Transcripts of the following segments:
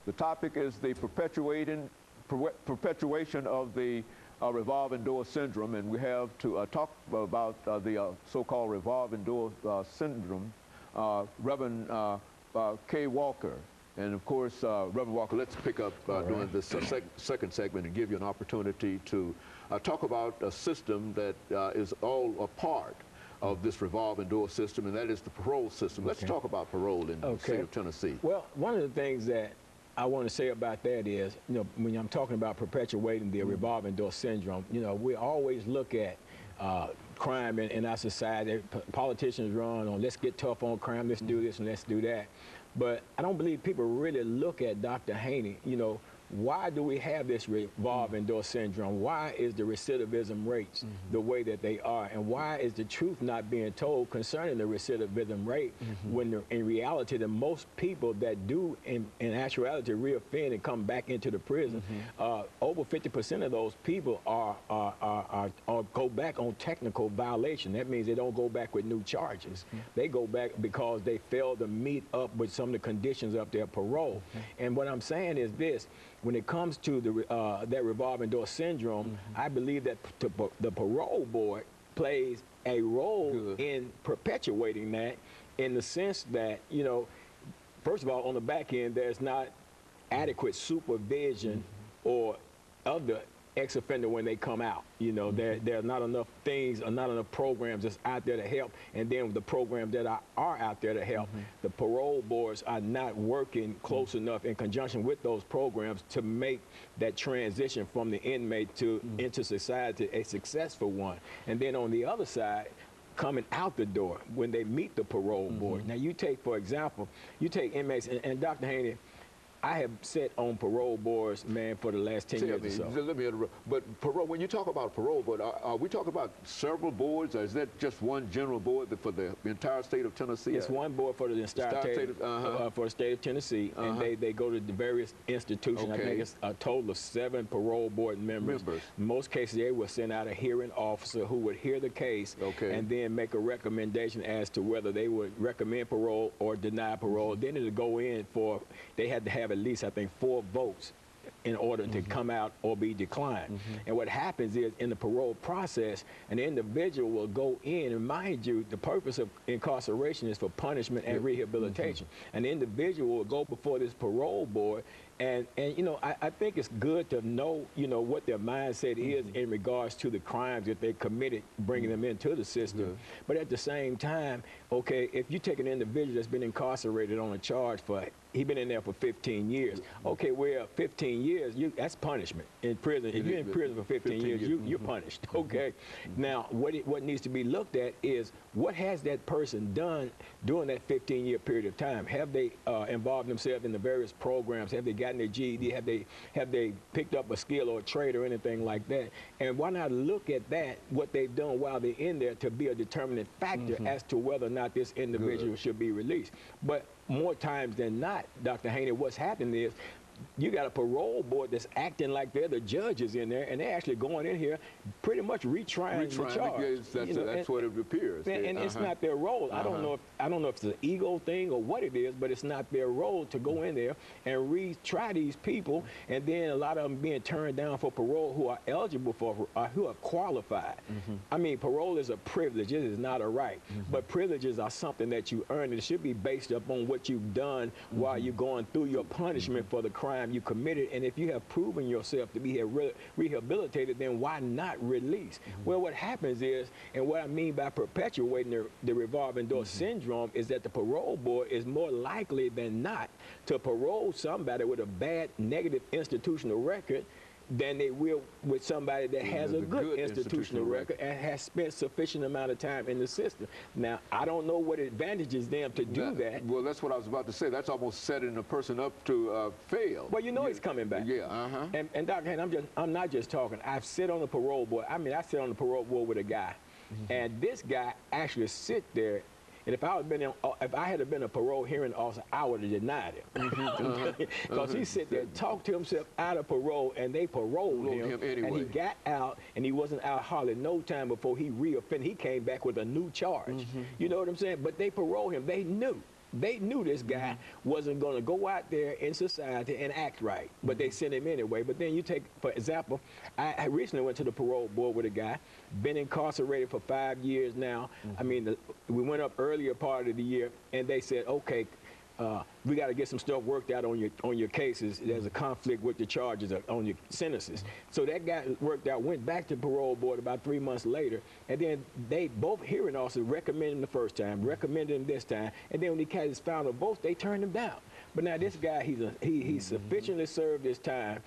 The topic is the perpetuation of the revolving door syndrome, and we have to talk about the so-called revolving door syndrome, Reverend KWalker. And of course, Reverend Walker, let's pick up during this second segment and give you an opportunity to talk about a system that is all a part of this revolving door system, and that is the parole system. Let's talk about parole in the state of Tennessee. Well, one of the things that I want to say about that is, when I'm talking about perpetuating the revolving door syndrome, we always look at crime in our society. Politicians run on, let's get tough on crime, let's do this and let's do that. But I don't believe people really look at Dr. Haney, why do we have this revolving door syndrome? Why is the recidivism rates the way that they are? And why is the truth not being told concerning the recidivism rate when in reality, the most people that do in actuality reoffend and come back into the prison, over 50% of those people are go back on technical violation. That means they don't go back with new charges. They go back because they failed to meet up with some of the conditions of their parole. And what I'm saying is this: when it comes to the that revolving door syndrome, I believe that the parole board plays a role in perpetuating that, in the sense that, first of all, on the back end, there's not adequate supervision or of the ex-offender when they come out. There are not enough things, or not enough programs that's out there to help. And then the programs that are out there to help, the parole boards are not working close enough in conjunction with those programs to make that transition from the inmate to into society a successful one. And then on the other side, coming out the door when they meet the parole board. Now you take, for example, you take inmates, and Dr. Haney, I have sat on parole boards, man, for the last 10 years or so. Let me interrupt. But parole, when you talk about parole board, are we talking about several boards, or is that just one general board for the entire state of Tennessee? It's one board for the entire state for the state of Tennessee, and they go to the various institutions. I think it's a total of 7 parole board members. In most cases, they will send out a hearing officer who would hear the case and then make a recommendation as to whether they would recommend parole or deny parole. Then it'll go in for, they had to have at least, I think, 4 votes in order to come out or be declined. And what happens is, in the parole process, an individual will go in, and mind you, the purpose of incarceration is for punishment and rehabilitation. An individual will go before this parole board, and I think it's good to know, what their mindset is in regards to the crimes that they committed, bringing them into the system. But at the same time, if you take an individual that's been incarcerated on a charge for, he's been in there for 15 years. Okay, well, 15 years, that's punishment in prison. If you're in prison for 15 years, you're punished. Okay. Now, what needs to be looked at is, what has that person done during that 15-year period of time? Have they involved themselves in the various programs? Have they gotten their GED? Have they picked up a skill or a trade or anything like that? And why not look at that, what they've done while they're in there, to be a determinant factor as to whether or not this individual should be released? But more times than not, Dr. Haney, what's happening is, you got a parole board that's acting like they're the judges in there, and they're actually going in here pretty much retrying the charge. That's what it appears. And it's not their role. I don't know if it's an ego thing or what it is, but it's not their role to go in there and retry these people, and then a lot of them being turned down for parole who are eligible for, who are qualified. I mean, parole is a privilege. It is not a right. But privileges are something that you earn, and it should be based upon what you've done while you're going through your punishment for the crime you committed. And if you have proven yourself to be rehabilitated, then why not release? Well, what happens is, and what I mean by perpetuating the revolving door syndrome, is that the parole board is more likely than not to parole somebody with a bad negative institutional record than they will with somebody that has a good institutional record and has spent sufficient amount of time in the system. Now, I don't know what advantages them to do that. Well, that's what I was about to say. That's almost setting a person up to fail. Well, he's coming back. And Dr. Haney, I'm not just talking. I've sit on the parole board. I mean, I sit on the parole board with a guy, and this guy actually sit there. And if I had been a parole hearing officer, I would have denied him. Because he sit there and talked to himself out of parole, and they paroled him anyway. And he got out, and he wasn't out hardly no time before he reoffended. He came back with a new charge. You know what I'm saying? But they paroled him. They knew they knew this guy wasn't going to go out there in society and act right, but they sent him anyway. But then you take, for example, I recently went to the parole board with a guy, been incarcerated for 5 years now. I mean, we went up earlier part of the year, and they said, okay, we got to get some stuff worked out on your cases. There's a conflict with the charges on your sentences. So that got worked out, went back to parole board about 3 months later, and then they both hearing officers recommended him the first time, recommended him this time, and then when the case found a vote, they turned him down. But now this guy, he's sufficiently served his time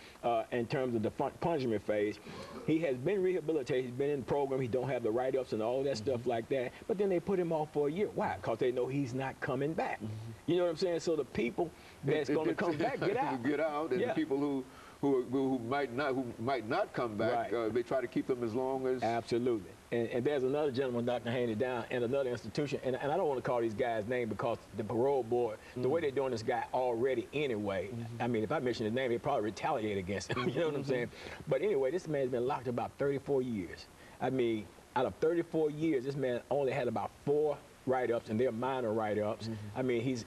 in terms of the punishment phase. He has been rehabilitated. He's been in the program. He don't have the write-ups and all that stuff like that. But then they put him off for a year. Why? Because they know he's not coming back. You know what I'm saying? So the people that's going to come back get out. Get out, and the people who might not come back, they try to keep them as long as. Absolutely. And there's another gentleman, Dr. Haney, down in another institution, and I don't want to call these guys' name because the parole board, the way they're doing this guy already anyway, I mean, if I mention his name, they'd probably retaliate against him, you know what I'm saying? But anyway, this man's been locked about 34 years. I mean, out of 34 years, this man only had about 4 write-ups, and they're minor write-ups. I mean, he's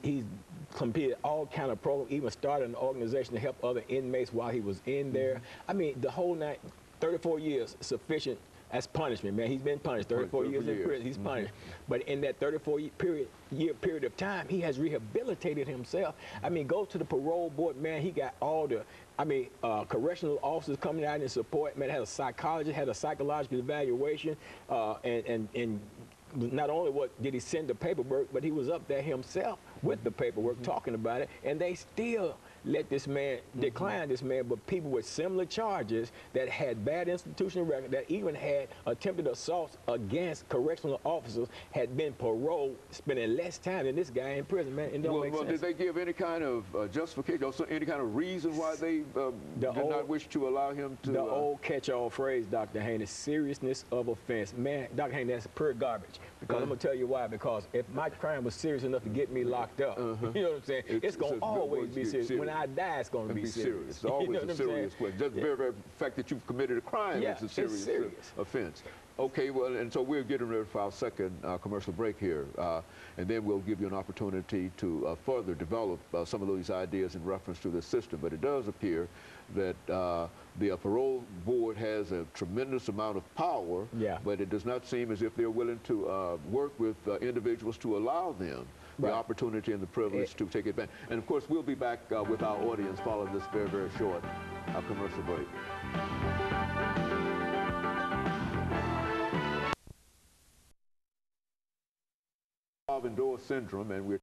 completed all kind of programs, even started an organization to help other inmates while he was in there. I mean, the whole night, 34 years, sufficient. That's punishment, man. He's been punished. 34 years in prison, he's punished. But in that 34-year period of time, he has rehabilitated himself. I mean, go to the parole board, man. He got all the, correctional officers coming out in support. Man, had a psychologist, had a psychological evaluation, and not only did he send the paperwork, but he was up there himself with the paperwork talking about it, and they still let this man decline this man. But people with similar charges that had bad institutional record, that even had attempted assaults against correctional officers, had been paroled, spending less time than this guy in prison, man. It don't make sense. Did they give any kind of justification, or any kind of reason why they did not wish to allow him to? The old catch-all phrase, Dr. Haney, seriousness of offense. Man, Dr. Haney, that's pure garbage. Because I'm going to tell you why. Because if my crime was serious enough to get me locked up, you know what I'm saying? It's going to always be serious. When I die, it's going to be serious. It's always a serious question. Just the very fact that you've committed a crime is a serious offense. Okay, well, and so we're getting ready for our second commercial break here, and then we'll give you an opportunity to further develop some of those ideas in reference to this system. But it does appear that the parole board has a tremendous amount of power, but it does not seem as if they're willing to work with individuals to allow them the opportunity and the privilege to take advantage. And of course, we'll be back with our audience following this very, very short commercial break. Revolving door syndrome, and we're